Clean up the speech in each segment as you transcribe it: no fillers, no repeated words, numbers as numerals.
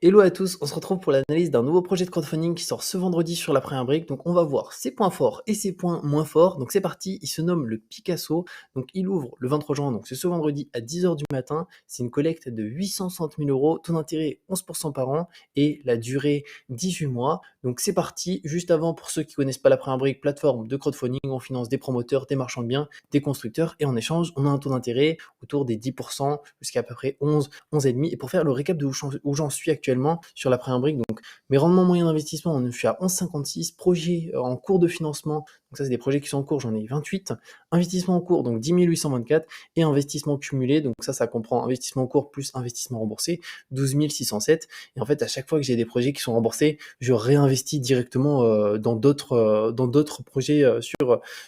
Hello à tous, on se retrouve pour l'analyse d'un nouveau projet de crowdfunding qui sort ce vendredi sur la première brique. Donc on va voir ses points forts et ses points moins forts. Donc c'est parti, il se nomme le Picasso. Donc il ouvre le 23 juin, donc c'est ce vendredi à 10h du matin. C'est une collecte de 860 000 euros, taux d'intérêt 11% par an et la durée 18 mois. Donc c'est parti, juste avant pour ceux qui connaissent pas la première brique, plateforme de crowdfunding, on finance des promoteurs, des marchands de biens, des constructeurs et en échange on a un taux d'intérêt autour des 10% jusqu'à peu près 11, 11,5. Et pour faire le récap de où j'en suis actuellement sur la première brique, donc mes rendements moyens d'investissement, on suis à 11,56, projets en cours de financement, donc ça c'est des projets qui sont en cours, j'en ai 28, investissement en cours, donc 10 824, et investissement cumulé, donc ça comprend investissement en cours plus investissement remboursé, 12 607, et en fait à chaque fois que j'ai des projets qui sont remboursés, je réinvestis directement dans d'autres projets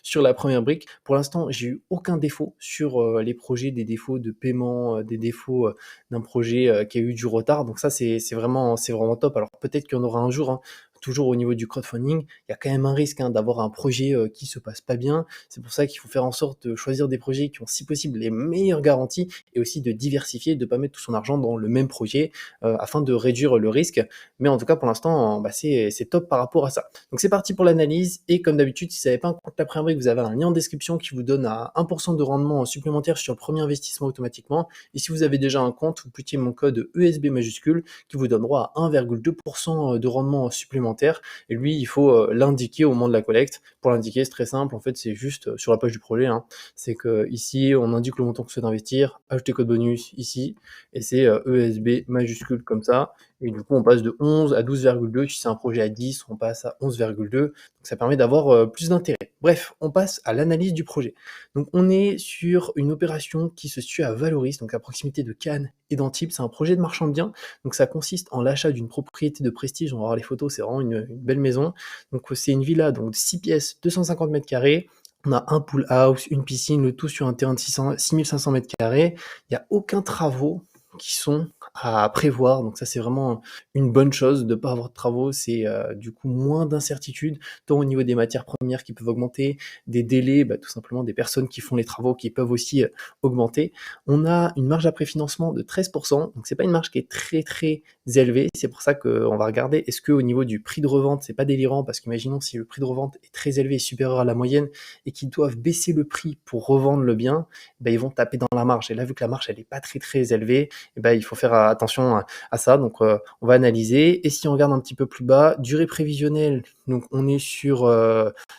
sur la première brique. Pour l'instant, j'ai eu aucun défaut sur les projets, des défauts de paiement, des défauts d'un projet qui a eu du retard. Donc ça, c'est vraiment top. Alors peut-être qu'il y en aura un jour, hein. Toujours au niveau du crowdfunding, il y a quand même un risque d'avoir un projet qui se passe pas bien. C'est pour ça qu'il faut faire en sorte de choisir des projets qui ont si possible les meilleures garanties et aussi de diversifier, de ne pas mettre tout son argent dans le même projet afin de réduire le risque. Mais en tout cas, pour l'instant, c'est top par rapport à ça. Donc c'est parti pour l'analyse. Et comme d'habitude, si vous n'avez pas un compte la première brique, vous avez un lien en description qui vous donne à 1% de rendement supplémentaire sur le premier investissement automatiquement. Et si vous avez déjà un compte, vous cliquez mon code ESB majuscule qui vous donne droit à 1,2% de rendement supplémentaire. Et lui, il faut l'indiquer au moment de la collecte. Pour l'indiquer, c'est très simple. En fait, c'est juste sur la page du projet. C'est que ici, on indique le montant que vous souhaitez investir, ajouter code bonus ici, et c'est ESB majuscule comme ça. Et du coup, on passe de 11 à 12,2. Si c'est un projet à 10, on passe à 11,2. Donc ça permet d'avoir plus d'intérêt. Bref, on passe à l'analyse du projet. Donc on est sur une opération qui se situe à Valoris, donc à proximité de Cannes et d'Antibes. C'est un projet de marchand de biens. Donc ça consiste en l'achat d'une propriété de prestige. On va voir les photos, c'est vraiment une belle maison. Donc c'est une villa, donc 6 pièces, 250 mètres carrés. On a un pool house, une piscine, le tout sur un terrain de 6500 mètres carrés. Il n'y a aucun travaux qui sont à prévoir, donc ça c'est vraiment une bonne chose de ne pas avoir de travaux, c'est du coup moins d'incertitudes, tant au niveau des matières premières qui peuvent augmenter, des délais, tout simplement des personnes qui font les travaux qui peuvent aussi augmenter. On a une marge après financement de 13%, donc c'est pas une marge qui est très très élevée, c'est pour ça qu'on va regarder est-ce qu'au niveau du prix de revente, c'est pas délirant, parce qu'imaginons si le prix de revente est très élevé, supérieur à la moyenne, et qu'ils doivent baisser le prix pour revendre le bien, ils vont taper dans la marge, et là vu que la marge elle est pas très très élevée, il faut faire attention à ça. Donc, on va analyser. Et si on regarde un petit peu plus bas, durée prévisionnelle, donc on est sur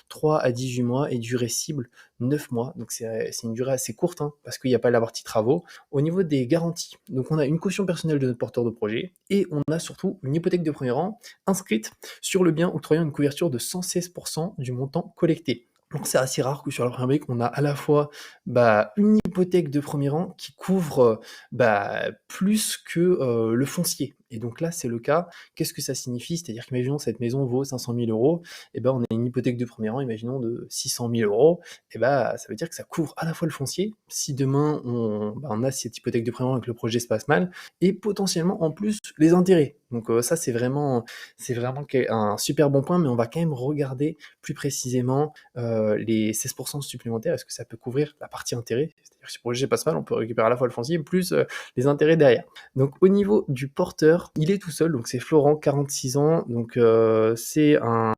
3 à 18 mois et durée cible 9 mois. Donc, c'est une durée assez courte parce qu'il n'y a pas la partie travaux. Au niveau des garanties, donc on a une caution personnelle de notre porteur de projet et on a surtout une hypothèque de premier rang inscrite sur le bien octroyant une couverture de 116% du montant collecté. Donc c'est assez rare que sur la première brique, on a à la fois une hypothèque de premier rang qui couvre plus que le foncier. Et donc là, c'est le cas. Qu'est-ce que ça signifie? C'est-à-dire qu'imaginons cette maison vaut 500 000 euros, et on a une hypothèque de premier rang, imaginons de 600 000 euros, et ça veut dire que ça couvre à la fois le foncier, si demain on a cette hypothèque de premier rang et que le projet se passe mal, et potentiellement en plus les intérêts. Donc ça, c'est vraiment un super bon point, mais on va quand même regarder plus précisément les 16% supplémentaires. Est-ce que ça peut couvrir la partie intérêt? C'est-à-dire si le projet passe mal, on peut récupérer à la fois le foncier plus les intérêts derrière. Donc au niveau du porteur, il est tout seul, donc c'est Florent, 46 ans, donc c'est un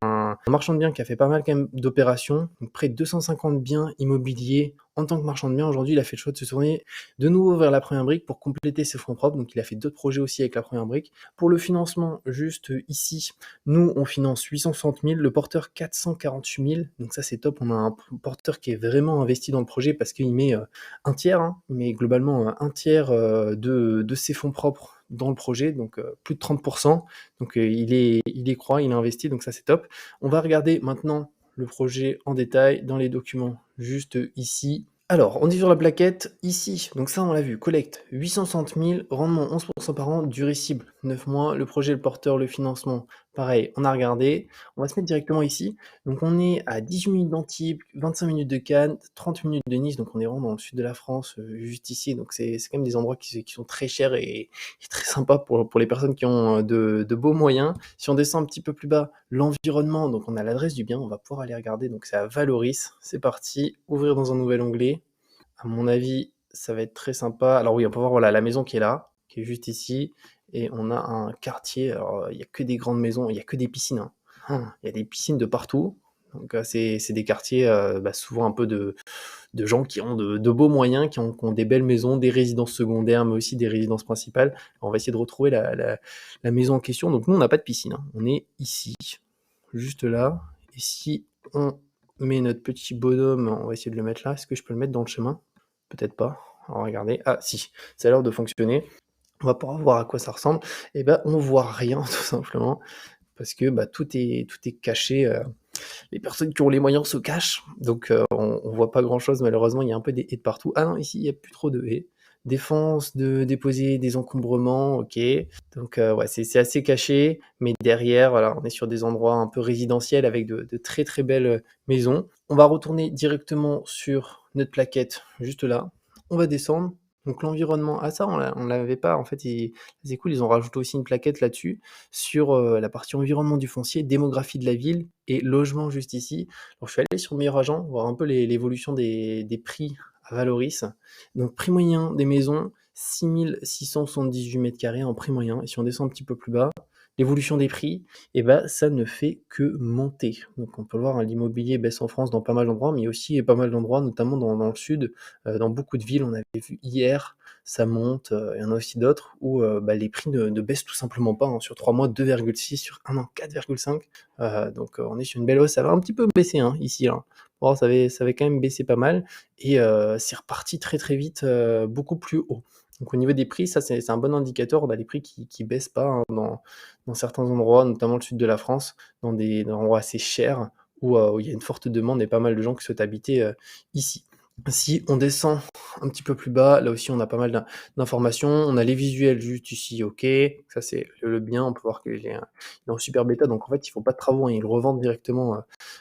marchand de biens qui a fait pas mal quand même d'opérations, donc près de 250 biens immobiliers en tant que marchand de biens. Aujourd'hui, il a fait le choix de se tourner de nouveau vers la première brique pour compléter ses fonds propres, donc il a fait d'autres projets aussi avec la première brique. Pour le financement, juste ici, nous on finance 860 000, le porteur 448 000, donc ça c'est top, on a un porteur qui est vraiment investi dans le projet parce qu'il met un tiers, il met globalement un tiers de ses fonds propres dans le projet, donc plus de 30%, donc il y croit, il est investi, donc ça c'est top. On va regarder maintenant le projet en détail dans les documents juste ici. Alors, on est sur la plaquette, ici, donc ça on l'a vu, collecte 860 000, rendement 11% par an, durée cible 9 mois, le projet, le porteur, le financement, pareil, on a regardé, on va se mettre directement ici, donc on est à 18 minutes d'Antibes, 25 minutes de Cannes, 30 minutes de Nice, donc on est vraiment dans le sud de la France, juste ici, donc c'est quand même des endroits qui sont très chers et très sympas pour les personnes qui ont de beaux moyens. Si on descend un petit peu plus bas, l'environnement, donc on a l'adresse du bien, on va pouvoir aller regarder, donc c'est à Valoris, c'est parti, ouvrir dans un nouvel onglet. À mon avis, ça va être très sympa. Alors oui, on peut voir voilà, la maison qui est là, qui est juste ici. et on a un quartier, alors, il y a que des grandes maisons, il y a que des piscines, hein. Il y a des piscines de partout, donc c'est des quartiers, souvent un peu de gens qui ont de beaux moyens, qui ont des belles maisons, des résidences secondaires, mais aussi des résidences principales. On va essayer de retrouver la maison en question. Donc nous, on n'a pas de piscine, hein. On est ici, juste là. Et si on met notre petit bonhomme, on va essayer de le mettre là. Est-ce que je peux le mettre dans le chemin? Peut-être pas. Alors regardez. Ah si, ça a l'air de fonctionner. On va pouvoir voir à quoi ça ressemble. Et ben on voit rien tout simplement parce que tout est caché. Les personnes qui ont les moyens se cachent, donc on voit pas grand-chose malheureusement, il y a un peu des haies de partout. Ah non, ici il y a plus trop de haies. Défense de déposer des encombrements, OK. Donc ouais, c'est assez caché, mais derrière, voilà, on est sur des endroits un peu résidentiels avec de très, très belles, maisons. On va retourner directement sur notre plaquette juste là. On va descendre, donc l'environnement, ah ça on l'avait pas en fait, c'est cool, ils ont rajouté aussi une plaquette là-dessus sur, la partie environnement du foncier, démographie de la ville et logement juste ici. Donc je suis allé sur Meilleur Agent, voir un peu l'évolution des prix à Valoris. Donc prix moyen des maisons, 6 678 mètres carrés en prix moyen. Et si on descend un petit peu plus bas, l'évolution des prix, et ben ça ne fait que monter. Donc on peut le voir, hein, l'immobilier baisse en France dans pas mal d'endroits, mais aussi pas mal d'endroits, notamment dans le sud, dans beaucoup de villes. On avait vu hier, ça monte, il y en a aussi d'autres où les prix ne baissent tout simplement pas, hein. Sur 3 mois, 2,6, sur un an, 4,5. Donc on est sur une belle hausse. Ça va un petit peu baisser, hein, ici, là. Bon, ça avait quand même baissé pas mal et c'est reparti très très vite, beaucoup plus haut. Donc au niveau des prix, ça c'est un bon indicateur. On a les prix qui baissent pas, hein, dans certains endroits, notamment le sud de la France, dans des endroits assez chers où il y a une forte demande et pas mal de gens qui souhaitent habiter ici. Si on descend un petit peu plus bas, là aussi on a pas mal d'informations. On a les visuels juste ici, ok. Ça c'est le bien, on peut voir qu'il est en super bêta, donc en fait ils font pas de travaux, hein, ils le revendent directement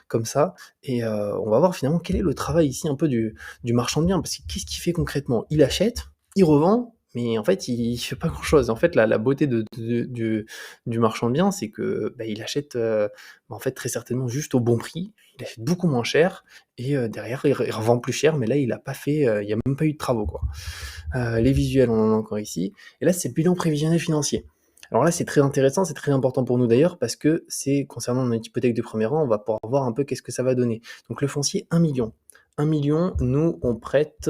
comme ça. Et on va voir finalement quel est le travail ici un peu du marchand de biens, parce que qu'est-ce qu'il fait concrètement? Il achète, il revend, mais en fait il fait pas grand-chose. En fait la beauté du marchand de biens, c'est que il achète en fait très certainement juste au bon prix, il achète beaucoup moins cher, et derrière il revend plus cher, mais là il a pas fait, il y a même pas eu de travaux quoi. Les visuels, on en a encore ici, et là c'est le bilan prévisionnel financier. Alors là c'est très intéressant, c'est très important pour nous d'ailleurs, parce que c'est concernant notre hypothèque de premier rang, on va pouvoir voir un peu qu'est-ce que ça va donner. Donc le foncier 1 million. 1 million, nous on prête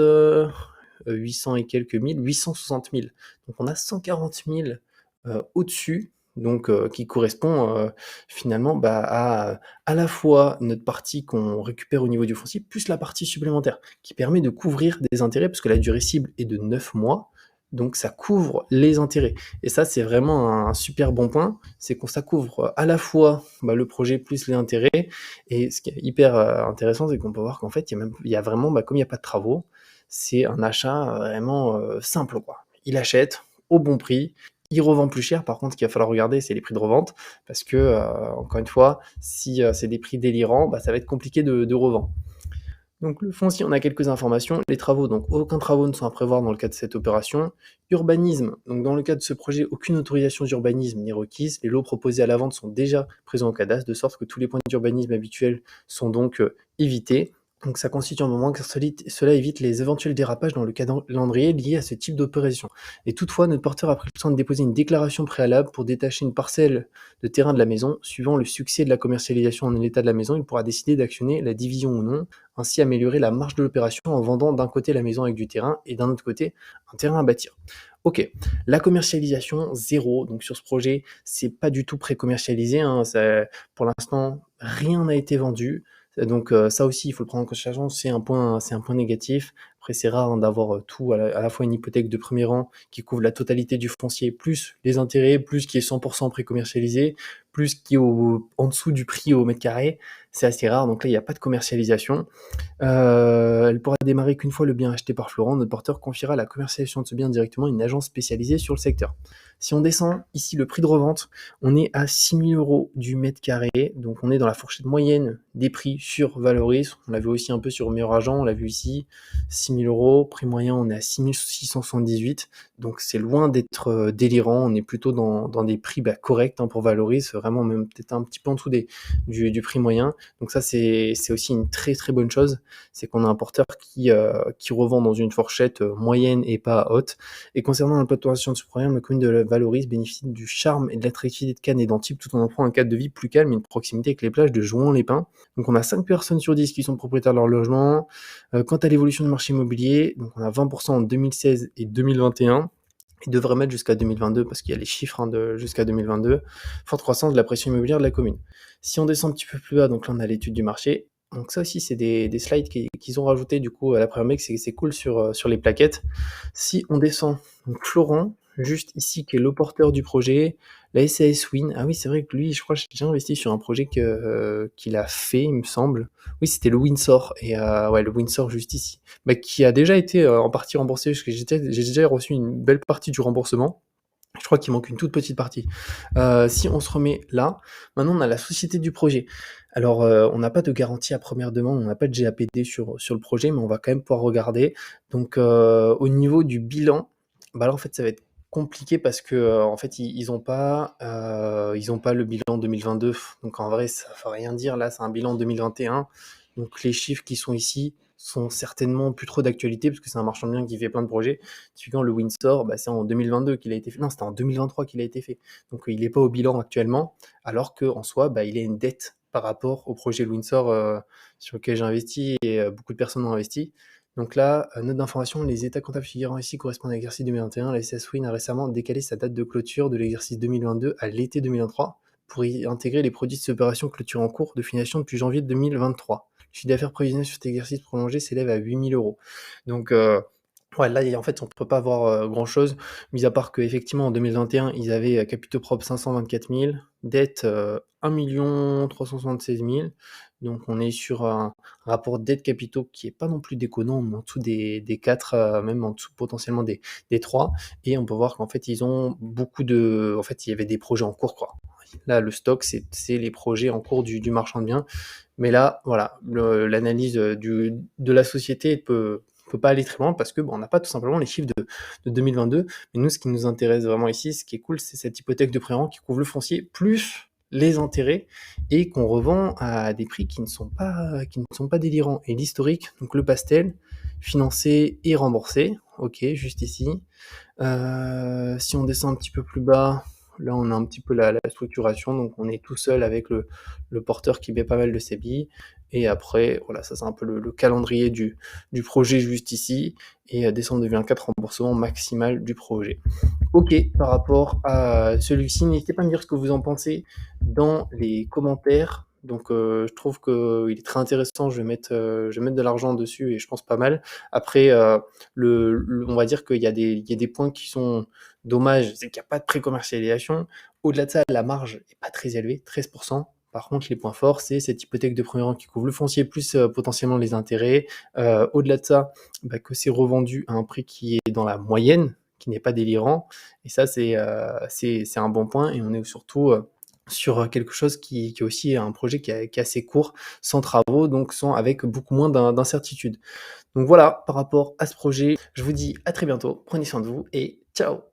800 et quelques mille, 860 000. Donc on a 140 000 au-dessus, donc qui correspond finalement à la fois notre partie qu'on récupère au niveau du foncier, plus la partie supplémentaire, qui permet de couvrir des intérêts, parce que la durée cible est de 9 mois, donc ça couvre les intérêts. Et ça, c'est vraiment un super bon point, c'est qu'on ça couvre à la fois le projet plus les intérêts, et ce qui est hyper intéressant, c'est qu'on peut voir qu'en fait, il y a vraiment, comme il n'y a pas de travaux, c'est un achat vraiment simple, quoi. Il achète au bon prix, il revend plus cher. Par contre, ce qu'il va falloir regarder, c'est les prix de revente, parce que, encore une fois, si c'est des prix délirants, ça va être compliqué de revendre. Donc le foncier, on a quelques informations. Les travaux, donc aucun travaux ne sont à prévoir dans le cadre de cette opération. Urbanisme, donc dans le cadre de ce projet, aucune autorisation d'urbanisme n'est requise. Les lots proposés à la vente sont déjà présents au cadastre, de sorte que tous les points d'urbanisme habituels sont donc évités. Donc ça constitue un moment car cela évite les éventuels dérapages dans le calendrier liés à ce type d'opération. Et toutefois, notre porteur a pris le soin de déposer une déclaration préalable pour détacher une parcelle de terrain de la maison. Suivant le succès de la commercialisation en l'état de la maison, il pourra décider d'actionner la division ou non, ainsi améliorer la marge de l'opération en vendant d'un côté la maison avec du terrain et d'un autre côté un terrain à bâtir. Ok, la commercialisation, zéro. Donc sur ce projet, c'est pas du tout pré-commercialisé, hein. Pour l'instant, rien n'a été vendu. Donc ça aussi, il faut le prendre en considération, c'est un point négatif. Après, c'est rare, hein, d'avoir tout, à la fois une hypothèque de premier rang qui couvre la totalité du foncier, plus les intérêts, plus qui est 100% pré-commercialisé, plus qui est en dessous du prix au mètre carré. C'est assez rare, donc là, il n'y a pas de commercialisation. Elle pourra démarrer qu'une fois le bien acheté par Florent. Notre porteur confiera la commercialisation de ce bien directement à une agence spécialisée sur le secteur. Si on descend ici le prix de revente, on est à 6 000 € du mètre carré, donc on est dans la fourchette moyenne des prix sur Valoris. On l'a vu aussi un peu sur Meilleur Agent, on l'a vu ici, 6 000 €. Prix moyen, on est à 6 678, donc c'est loin d'être délirant. On est plutôt dans des prix corrects, hein, pour Valoris, vraiment même peut-être un petit peu en dessous du prix moyen. Donc ça, c'est aussi une très très bonne chose. C'est qu'on a un porteur qui revend dans une fourchette moyenne et pas haute. Et concernant l'implantation de ce programme, la commune de Valoris bénéficie du charme et de l'attractivité de Cannes et d'Antibes tout en offrant un cadre de vie plus calme et une proximité avec les plages de Jouan-les-Pins. Donc on a 5 personnes sur 10 qui sont propriétaires de leur logement. Quant à l'évolution du marché immobilier, donc on a 20% en 2016 et 2021. Il devrait mettre jusqu'à 2022 parce qu'il y a les chiffres jusqu'à 2022. Forte croissance de la pression immobilière de la commune. Si on descend un petit peu plus bas, donc là on a l'étude du marché. Donc ça aussi c'est des slides qu'ils ont rajouté du coup à la première mec, c'est cool sur les plaquettes. Si on descend, donc Florent, juste ici qui est le porteur du projet, la SAS Win. Ah oui, c'est vrai que lui, je crois que j'ai déjà investi sur un projet qu'il a fait, il me semble. Oui, c'était le Windsor, et ouais, le Windsor juste ici. Bah, qui a déjà été en partie remboursé, parce que j'ai déjà reçu une belle partie du remboursement. Je crois qu'il manque une toute petite partie. Si on se remet là, maintenant on a la société du projet. Alors, on n'a pas de garantie à première demande, on n'a pas de GAPD sur le projet, mais on va quand même pouvoir regarder. Donc, au niveau du bilan, bah là en fait ça va être compliqué parce que en fait ils ont pas le bilan 2022. Donc en vrai ça veut rien dire. Là c'est un bilan 2021. Donc les chiffres qui sont ici sont certainement plus trop d'actualité parce que c'est un marchand de biens qui fait plein de projets. Typiquement le Windsor, bah, c'est en 2022 qu'il a été fait. Non, c'était en 2023 qu'il a été fait. Donc il n'est pas au bilan actuellement, alors qu'en soi, bah, il a une dette par rapport au projet le Windsor sur lequel j'ai investi et beaucoup de personnes ont investi. Donc là, note d'information, les états comptables figurant ici correspondent à l'exercice 2021. La SS Win a récemment décalé sa date de clôture de l'exercice 2022 à l'été 2023 pour y intégrer les produits de cette opération clôture en cours de finition depuis janvier 2023. Le chiffre d'affaires prévisionnel sur cet exercice prolongé s'élève à 8 000 euros. Donc, ouais, là, en fait, on ne peut pas voir grand-chose, mis à part qu'effectivement, en 2021, ils avaient capitaux propres 524 000, dette 1 376 000. Donc, on est sur un rapport dette-capitaux qui est pas non plus déconnant, mais en dessous des 4, même en dessous potentiellement des 3. Et on peut voir qu'en fait, ils ont beaucoup de... En fait, il y avait des projets en cours, quoi. Là, le stock, c'est les projets en cours du marchand de biens. Mais là, voilà, l'analyse de la société peut pas aller très loin parce que on n'a pas tout simplement les chiffres de 2022. Mais nous, ce qui nous intéresse vraiment ici, ce qui est cool, c'est cette hypothèque de pré-rent qui couvre le foncier plus les intérêts et qu'on revend à des prix qui ne sont pas délirants. Et l'historique, donc le pastel, financé et remboursé, ok, juste ici. Si on descend un petit peu plus bas, là on a un petit peu la structuration, donc on est tout seul avec le porteur qui met pas mal de ses billes. Et après, voilà, ça c'est un peu le calendrier du projet juste ici. Et décembre 2024, remboursement maximal du projet. Ok, par rapport à celui-ci, n'hésitez pas à me dire ce que vous en pensez dans les commentaires. Donc je trouve qu'il est très intéressant, je vais mettre de l'argent dessus et je pense pas mal. Après, on va dire qu'il y a des points qui sont dommages, c'est qu'il n'y a pas de pré-commercialisation. Au-delà de ça, la marge n'est pas très élevée, 13%. Par contre, les points forts, c'est cette hypothèque de premier rang qui couvre le foncier plus potentiellement les intérêts. Au-delà de ça, bah, que c'est revendu à un prix qui est dans la moyenne, qui n'est pas délirant. Et ça, c'est un bon point. Et on est surtout sur quelque chose qui est aussi un projet qui est assez court, sans travaux, donc avec beaucoup moins d'incertitudes. Donc voilà, par rapport à ce projet, je vous dis à très bientôt. Prenez soin de vous et ciao!